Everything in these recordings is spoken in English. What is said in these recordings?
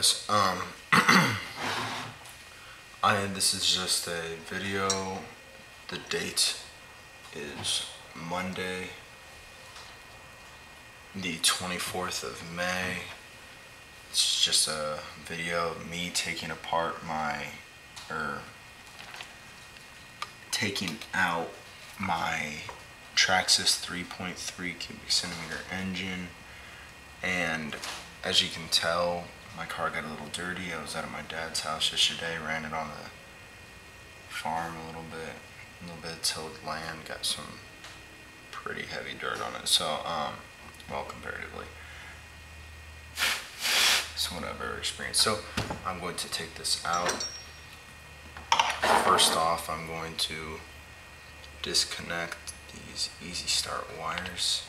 guys. This is just a video. The date is Monday, the 24th of May. It's just a video of me taking apart taking out my Traxxas 3.3 cubic centimeter engine. And as you can tell, my car got a little dirty. I was out at my dad's house yesterday, ran it on the farm a little bit of tilled land, got some pretty heavy dirt on it. So, well, comparatively, it's what I've ever experienced. So, I'm going to take this out. First off, I'm going to disconnect these Easy Start wires.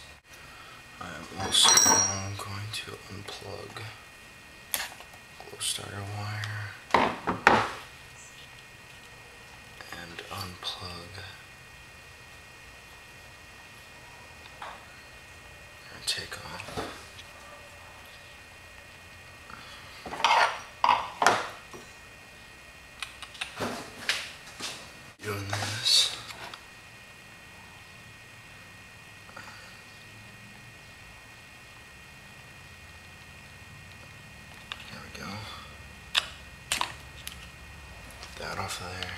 I am also going to unplug glow starter wire and unplug and take off. Doing this. That off of there.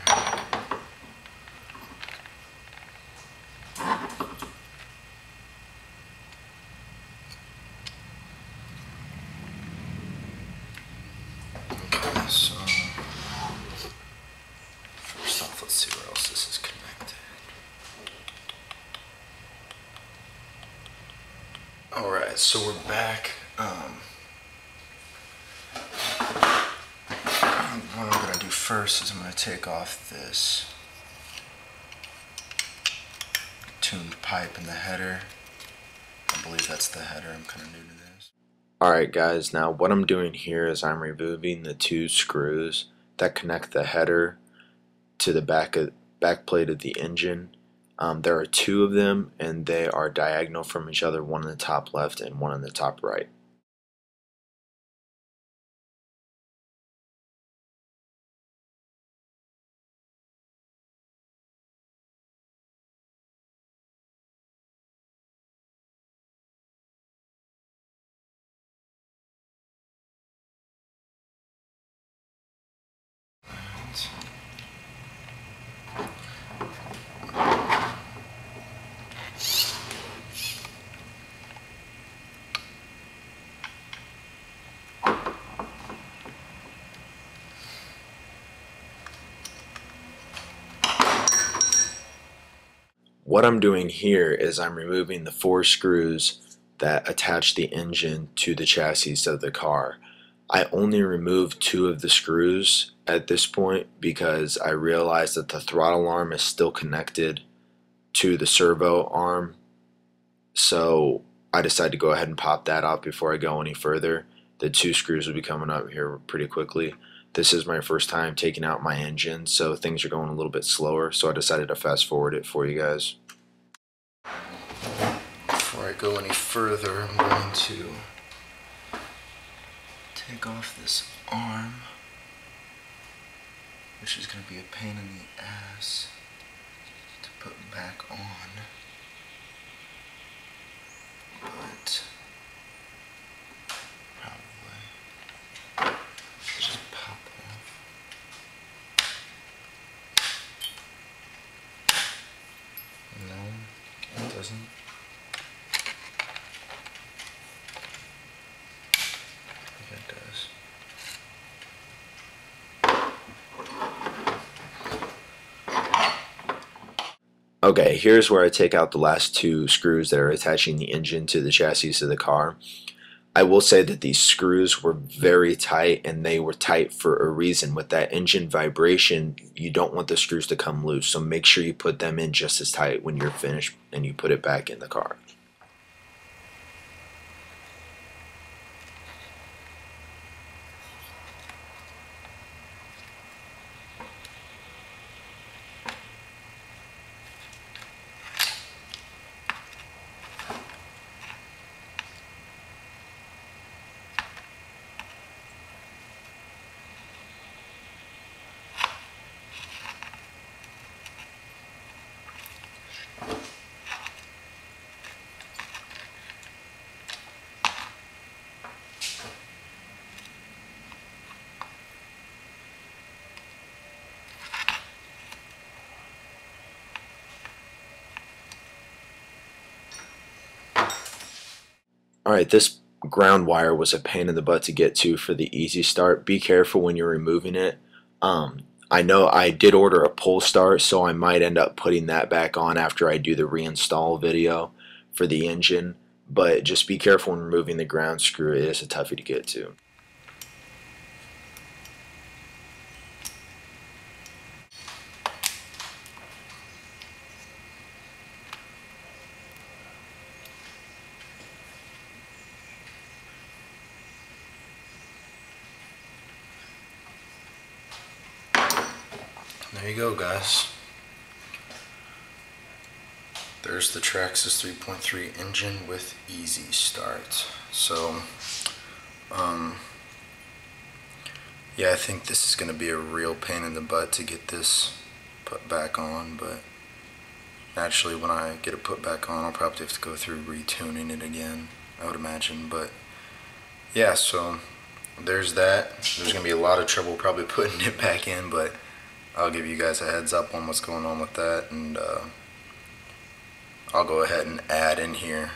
Okay, so first off, let's see where else this is connected. Alright, so we're back. What I'm going to do first is I'm going to take off this tuned pipe in the header. I believe that's the header. I'm kind of new to this. Alright guys, now what I'm doing here is I'm removing the two screws that connect the header to the back plate of the engine. There are two of them and they are diagonal from each other, one in the top left and one in the top right. What I'm doing here is I'm removing the four screws that attach the engine to the chassis of the car. I only removed two of the screws at this point because I realized that the throttle arm is still connected to the servo arm. So I decided to go ahead and pop that out before I go any further. The two screws will be coming up here pretty quickly. This is my first time taking out my engine, so things are going a little bit slower, so I decided to fast forward it for you guys. Before I go any further, I'm going to take off this arm, which is going to be a pain in the ass to put back on, but probably just pop off. No, it doesn't. I think it does. Okay, here's where I take out the last two screws that are attaching the engine to the chassis of the car. I will say that these screws were very tight, and they were tight for a reason. With that engine vibration, you don't want the screws to come loose, so make sure you put them in just as tight when you're finished and you put it back in the car. Alright, this ground wire was a pain in the butt to get to for the easy start. Be careful when you're removing it. I know I did order a pull start, so I might end up putting that back on after I do the reinstall video for the engine, but just be careful when removing the ground screw. It is a toughie to get to. There you go, guys. There's the Traxxas 3.3 engine with easy start. So, yeah, I think this is going to be a real pain in the butt to get this put back on, but naturally when I get it put back on, I'll probably have to go through retuning it again, I would imagine. But yeah, so there's that. There's going to be a lot of trouble probably putting it back in, but I'll give you guys a heads up on what's going on with that, and I'll go ahead and add in here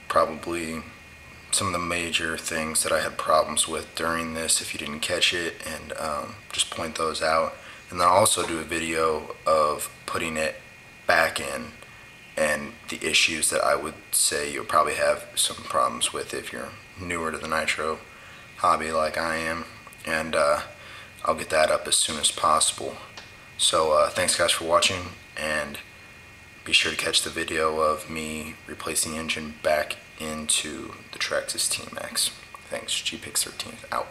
probably some of the major things that I had problems with during this, if you didn't catch it, and just point those out. And then I'll also do a video of putting it back in and the issues that I would say you'll probably have some problems with if you're newer to the nitro hobby like I am. And I'll get that up as soon as possible. So thanks guys for watching, and be sure to catch the video of me replacing the engine back into the Traxxas TMAX. Thanks, GPix13 out.